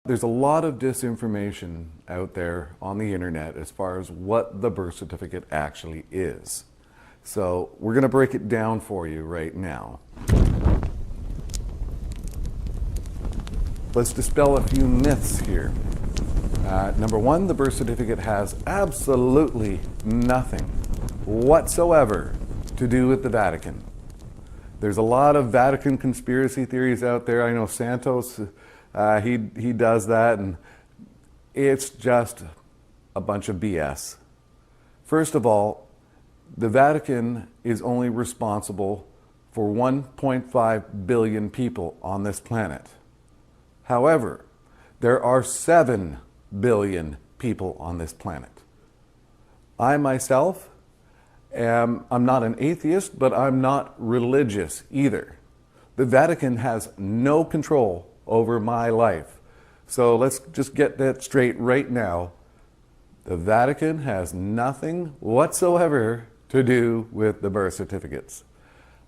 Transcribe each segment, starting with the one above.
There's a lot of disinformation out there on the internet as far as what the birth certificate actually is. So we're going to break it down for you right now. Let's dispel a few myths here. Number one, the birth certificate has absolutely nothing whatsoever to do with the Vatican. There's a lot of Vatican conspiracy theories out there. I know Santos, he does that, and it's just a bunch of BS. First of all, the Vatican is only responsible for 1.5 billion people on this planet. However, there are 7 billion people on this planet. I myself I'm not an atheist, but I'm not religious either. The Vatican has no control over my life. So let's just get that straight right now. The Vatican has nothing whatsoever to do with the birth certificates.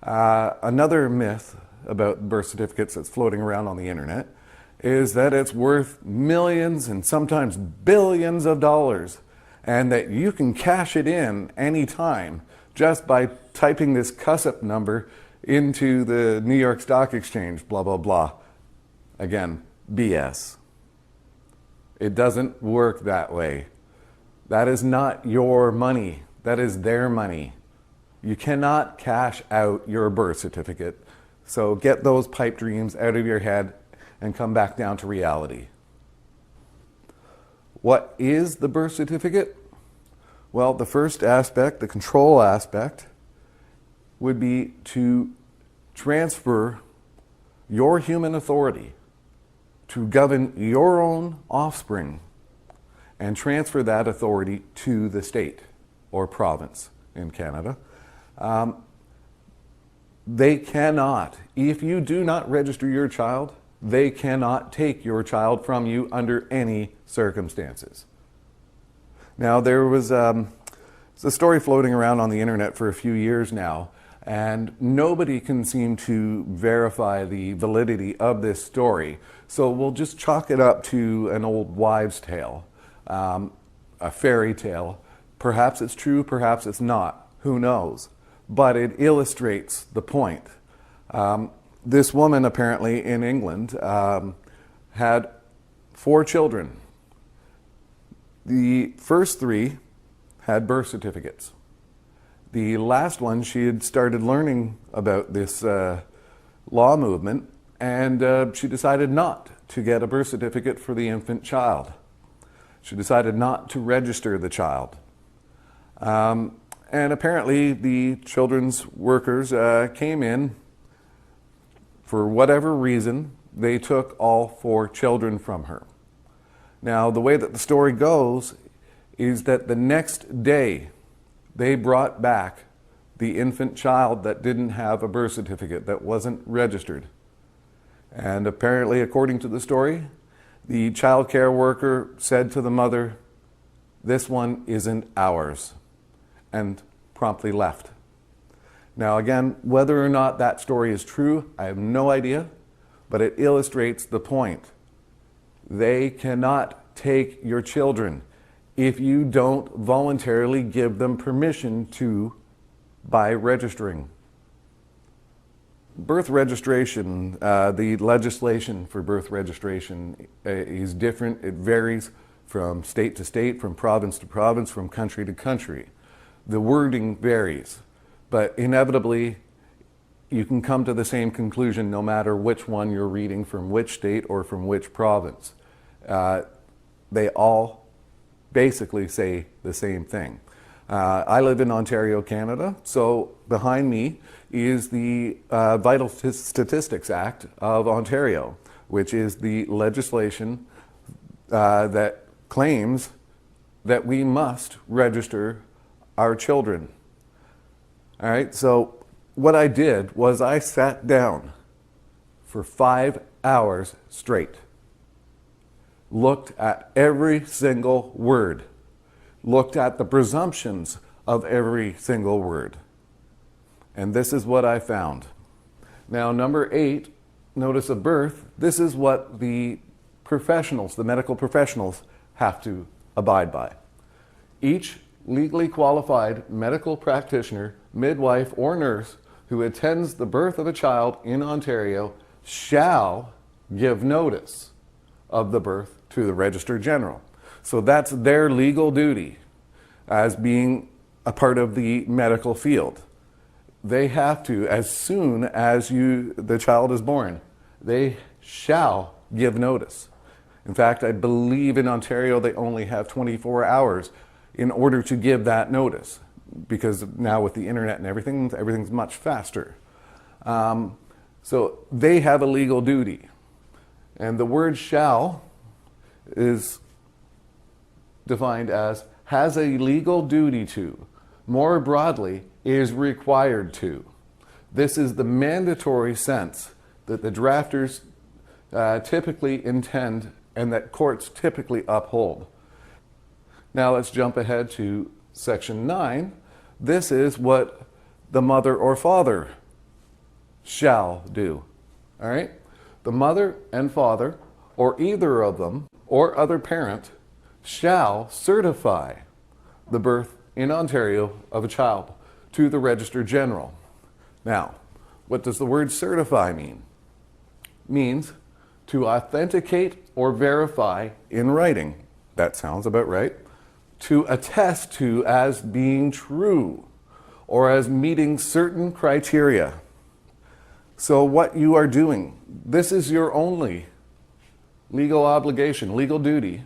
Another myth about birth certificates that's floating around on the internet is that it's worth millions and sometimes billions of dollars, and that you can cash it in anytime just by typing this CUSIP number into the New York Stock Exchange, blah, blah, blah. Again, BS. It doesn't work that way. That is not your money. That is their money. You cannot cash out your birth certificate. So get those pipe dreams out of your head and come back down to reality. What is the birth certificate? Well, the first aspect, the control aspect, would be to transfer your human authority to govern your own offspring and transfer that authority to the state or province in Canada. They cannot, if you do not register your child, they cannot take your child from you under any circumstances. Now, there was a story floating around on the internet for a few years now, and nobody can seem to verify the validity of this story. So we'll just chalk it up to an old wives' tale, a fairy tale. Perhaps it's true, perhaps it's not. Who knows? But it illustrates the point. This woman, apparently in England, had 4 children. The first 3 had birth certificates. The last one, she had started learning about this law movement, and she decided not to get a birth certificate for the infant child. She decided not to register the child. And apparently the children's workers came in. For whatever reason, they took all 4 children from her. Now, the way that the story goes is that the next day, they brought back the infant child that didn't have a birth certificate, that wasn't registered. And apparently, according to the story, the child care worker said to the mother, "This one isn't ours," and promptly left. Now again, whether or not that story is true, I have no idea, but it illustrates the point. They cannot take your children if you don't voluntarily give them permission to by registering. Birth registration, the legislation for birth registration is different. It varies from state to state, from province to province, from country to country. The wording varies. But inevitably, you can come to the same conclusion no matter which one you're reading, from which state or from which province. They all basically say the same thing. I live in Ontario, Canada, so behind me is the Vital Statistics Act of Ontario, which is the legislation that claims that we must register our children. All right, so what I did was I sat down for 5 hours straight, looked at every single word, looked at the presumptions of every single word. And this is what I found. Now, number 8, notice of birth, this is what the professionals, the medical professionals, have to abide by. Each legally qualified medical practitioner, midwife, or nurse who attends the birth of a child in Ontario shall give notice of the birth to the Registrar General. So that's their legal duty as being a part of the medical field. They have to, as soon as the child is born, they shall give notice. In fact, I believe in Ontario they only have 24 hours in order to give that notice, because now with the internet and everything, everything's much faster. So they have a legal duty. And the word shall is defined as has a legal duty to. More broadly, is required to. This is the mandatory sense that the drafters typically intend and that courts typically uphold. Now let's jump ahead to Section 9. This is what the mother or father shall do. All right? The mother and father, or either of them, or other parent, shall certify the birth in Ontario of a child to the Registrar General. Now, what does the word certify mean? It means to authenticate or verify in writing. That sounds about right. To attest to as being true or as meeting certain criteria. So what you are doing, this is your only legal obligation, legal duty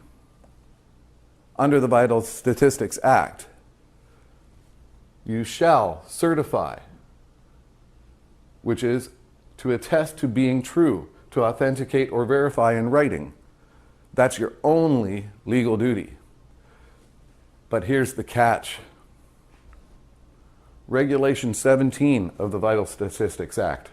under the Vital Statistics Act. You shall certify, which is to attest to being true, to authenticate or verify in writing. That's your only legal duty. But here's the catch. Regulation 17 of the Vital Statistics Act.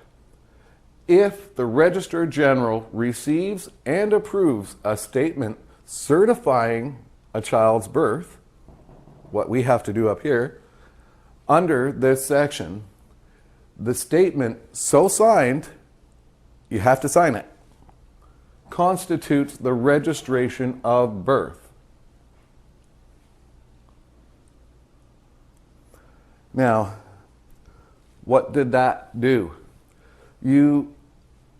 If the Registrar General receives and approves a statement certifying a child's birth, what we have to do up here, under this section, the statement so signed, you have to sign it, constitutes the registration of birth. Now, what did that do? You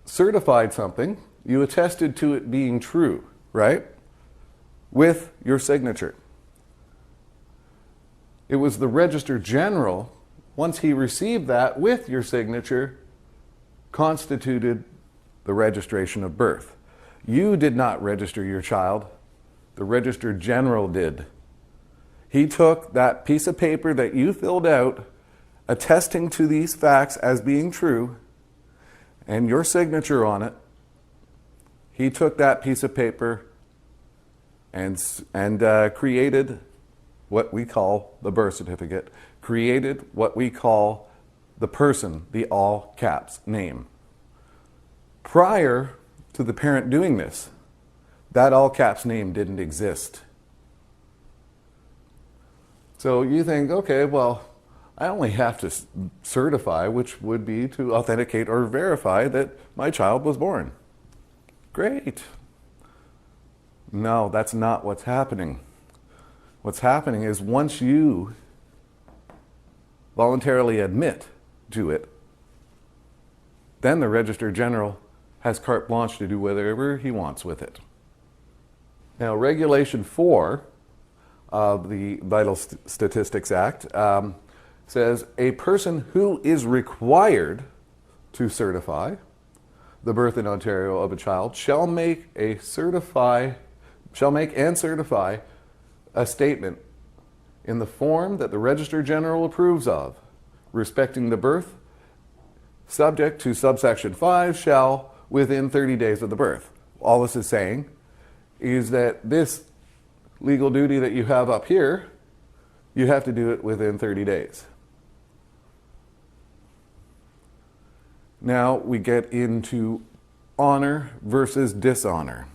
certified something, you attested to it being true, right? With your signature. It was the Registrar General, once he received that with your signature, constituted the registration of birth. You did not register your child. The Registrar General did. He took that piece of paper that you filled out, attesting to these facts as being true, and your signature on it. He took that piece of paper and created what we call the birth certificate, created what we call the person, the all caps name. Prior to the parent doing this, that all caps name didn't exist. So you think, okay, well, I only have to certify, which would be to authenticate or verify that my child was born. Great. No, that's not what's happening. What's happening is once you voluntarily admit to it, then the Registrar General has carte blanche to do whatever he wants with it. Now, Regulation 4 of the Vital Statistics Act says a person who is required to certify the birth in Ontario of a child shall make and certify a statement in the form that the Registrar General approves of respecting the birth, subject to subsection 5, shall within 30 days of the birth. All this is saying is that this legal duty that you have up here, you have to do it within 30 days. Now we get into honor versus dishonor.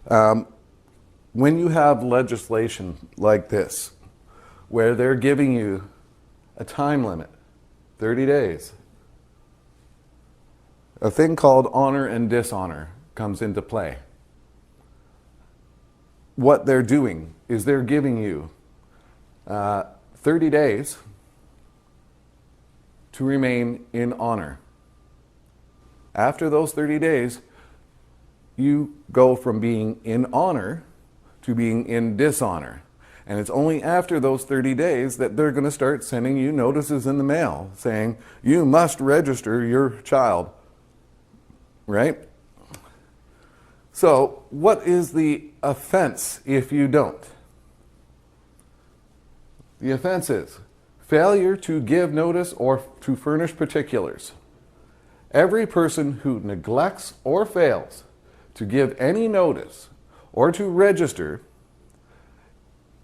When you have legislation like this, where they're giving you a time limit, 30 days, a thing called honor and dishonor comes into play. What they're doing is they're giving you 30 days to remain in honor. After those 30 days, you go from being in honor to being in dishonor. And it's only after those 30 days that they're going to start sending you notices in the mail saying, you must register your child. Right? So, what is the offense if you don't? The offense is failure to give notice or to furnish particulars. Every person who neglects or fails to give any notice or to register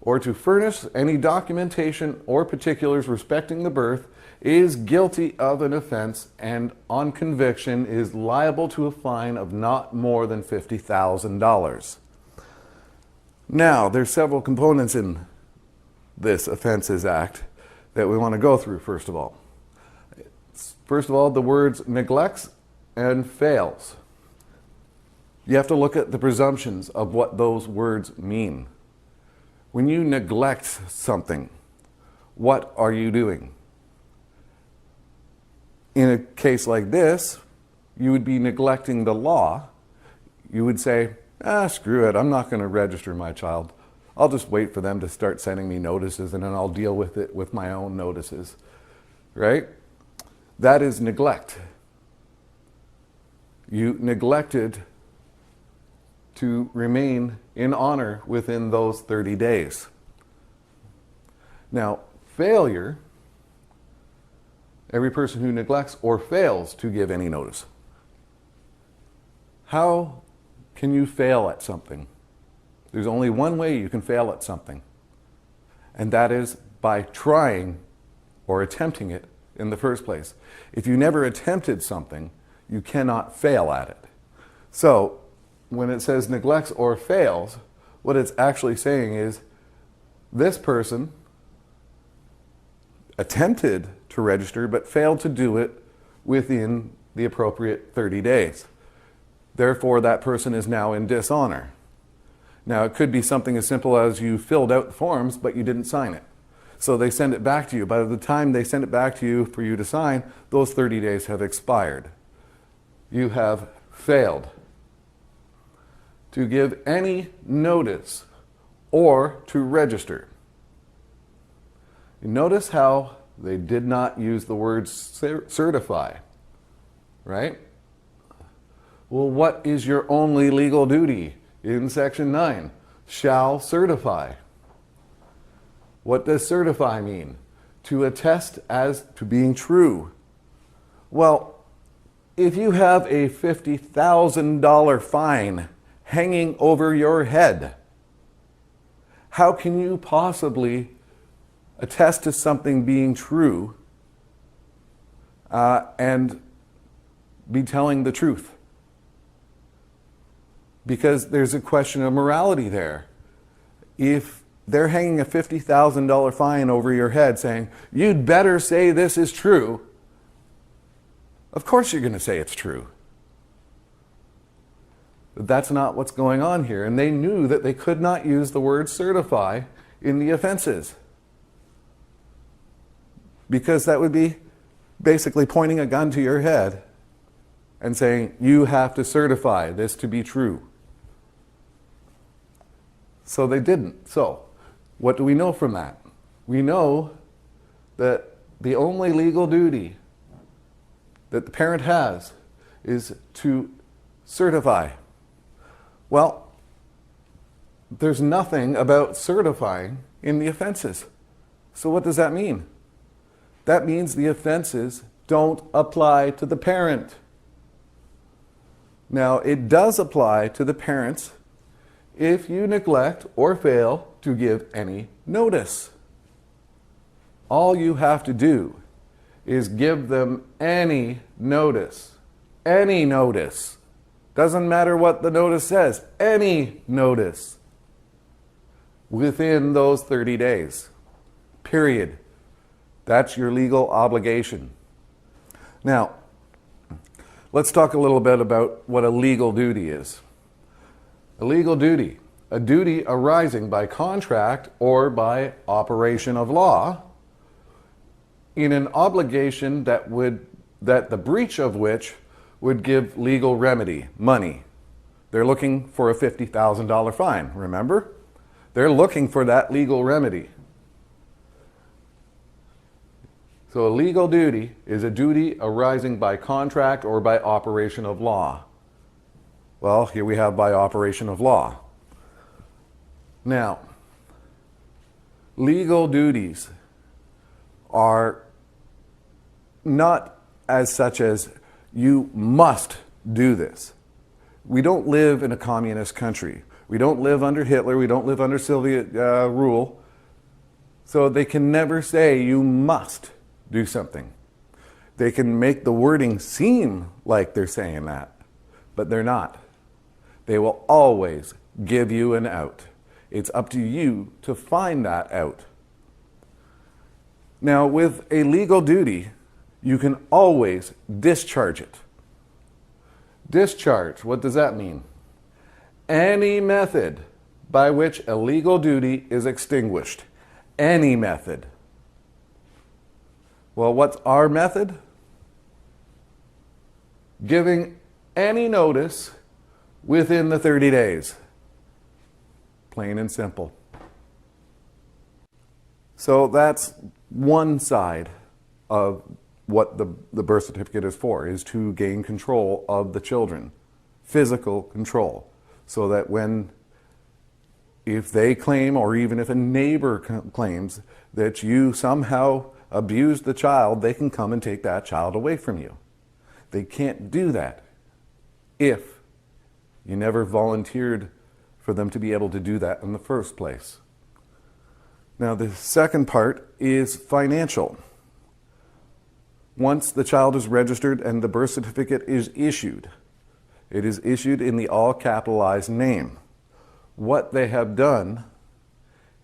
or to furnish any documentation or particulars respecting the birth is guilty of an offense and on conviction is liable to a fine of not more than $50,000. Now, there's several components in this Offenses Act that we want to go through first of all. First of all, the words neglects and fails. You have to look at the presumptions of what those words mean. When you neglect something, what are you doing? In a case like this, you would be neglecting the law. You would say, screw it, I'm not going to register my child. I'll just wait for them to start sending me notices and then I'll deal with it with my own notices. Right? That is neglect. You neglected to remain in honor within those 30 days. Now, failure, every person who neglects or fails to give any notice. How can you fail at something? There's only one way you can fail at something, and that is by trying or attempting it in the first place. If you never attempted something, you cannot fail at it. So, when it says neglects or fails, what it's actually saying is this person attempted to register but failed to do it within the appropriate 30 days. Therefore, that person is now in dishonor. Now, it could be something as simple as you filled out the forms but you didn't sign it. So they send it back to you. By the time they send it back to you for you to sign, those 30 days have expired. You have failed to give any notice or to register. You notice how they did not use the word certify, right? Well, what is your only legal duty in Section 9? Shall certify. What does certify mean? To attest as to being true. Well, if you have a $50,000 fine hanging over your head, how can you possibly attest to something being true and be telling the truth? Because there's a question of morality there. If they're hanging a $50,000 fine over your head saying, you'd better say this is true, of course you're going to say it's true. But that's not what's going on here. And they knew that they could not use the word certify in the offenses, because that would be basically pointing a gun to your head and saying, you have to certify this to be true. So they didn't. So, what do we know from that? We know that the only legal duty that the parent has is to certify. Well, there's nothing about certifying in the offenses. So what does that mean? That means the offenses don't apply to the parent. Now, it does apply to the parents if you neglect or fail to give any notice. All you have to do is give them any notice. Any notice. Doesn't matter what the notice says. Any notice. Within those 30 days. Period. That's your legal obligation. Now, Let's talk a little bit about what a legal duty is. A legal duty, a duty arising by contract or by operation of law, in an obligation that the breach of which would give legal remedy, money. They're looking for a $50,000 fine, remember? They're looking for that legal remedy. So a legal duty is a duty arising by contract or by operation of law. Well, here we have by operation of law. Now, legal duties are not as such as you must do this. We don't live in a communist country. We don't live under Hitler. We don't live under Soviet rule. So they can never say you must do something. They can make the wording seem like they're saying that, but they're not. They will always give you an out. It's up to you to find that out. Now, with a legal duty, you can always discharge it. Discharge, what does that mean? Any method by which a legal duty is extinguished. Any method. Well, what's our method? Giving any notice within the 30 days. Plain and simple. So that's one side of what the birth certificate is for, is to gain control of the children. Physical control. So that if they claim, or even if a neighbor claims that you somehow abused the child, they can come and take that child away from you. They can't do that if you never volunteered for them to be able to do that in the first place. Now, the second part is financial. Once the child is registered and the birth certificate is issued, it is issued in the all capitalized name. What they have done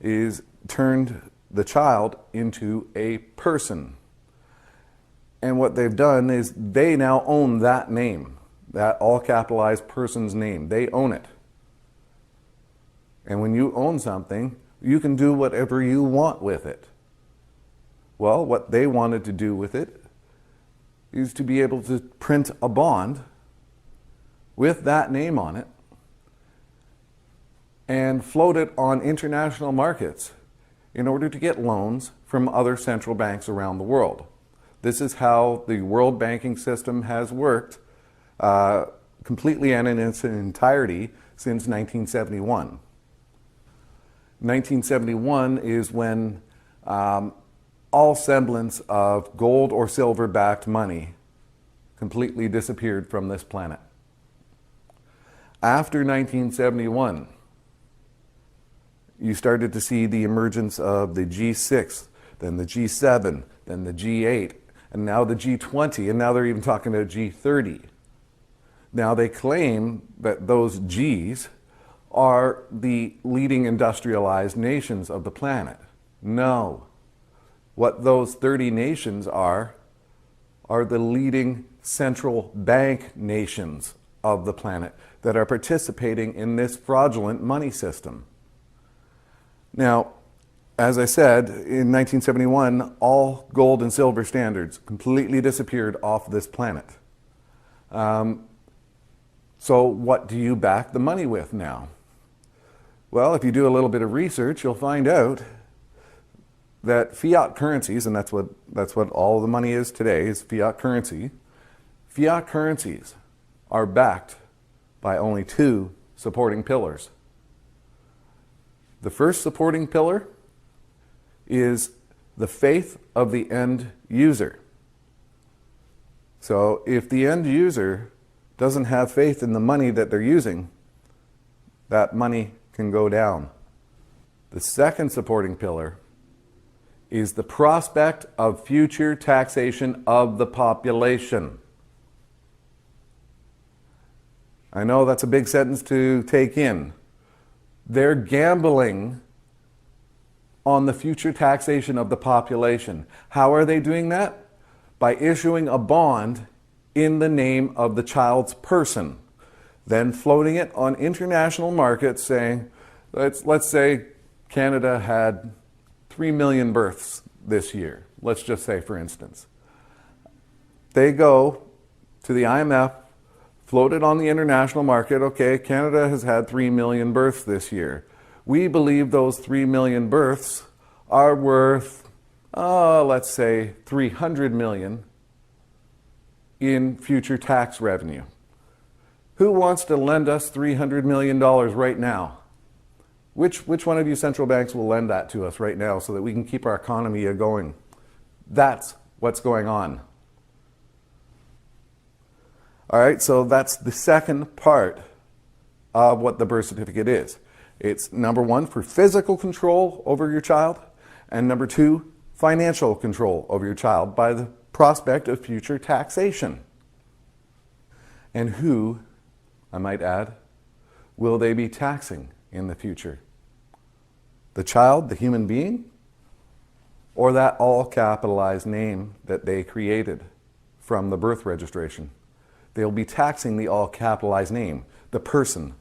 is turned the child into a person. And what they've done is they now own that name, that all capitalized person's name. They own it. And when you own something, you can do whatever you want with it. Well, what they wanted to do with it is to be able to print a bond with that name on it and float it on international markets in order to get loans from other central banks around the world. This is how the world banking system has worked completely and in its entirety since 1971. 1971 is when all semblance of gold or silver-backed money completely disappeared from this planet. After 1971, you started to see the emergence of the G6, then the G7, then the G8, and now the G20, and now they're even talking about G30. Now they claim that those Gs are the leading industrialized nations of the planet. No. What those 30 nations are the leading central bank nations of the planet that are participating in this fraudulent money system. Now, as I said, in 1971, all gold and silver standards completely disappeared off this planet. So what do you back the money with now? Well, if you do a little bit of research, you'll find out that fiat currencies, and that's what all the money is today, is fiat currency. Fiat currencies are backed by only two supporting pillars. The first supporting pillar is the faith of the end user. So if the end user doesn't have faith in the money that they're using, that money can go down. The second supporting pillar is the prospect of future taxation of the population. I know that's a big sentence to take in. They're gambling on the future taxation of the population. How are they doing that? By issuing a bond in the name of the child's person, then floating it on international markets saying, let's say Canada had 3 million births this year. Let's just say, for instance. They go to the IMF, float it on the international market. Okay, Canada has had 3 million births this year. We believe those 3 million births are worth, let's say, 300 million in future tax revenue. Who wants to lend us $300 million right now? Which one of you central banks will lend that to us right now so that we can keep our economy going? That's what's going on. All right, so that's the second part of what the birth certificate is. It's number one, for physical control over your child, and number two, financial control over your child by the prospect of future taxation. And who, I might add, will they be taxing in the future? The child, the human being, or that all capitalized name that they created from the birth registration? They'll be taxing the all capitalized name, the person,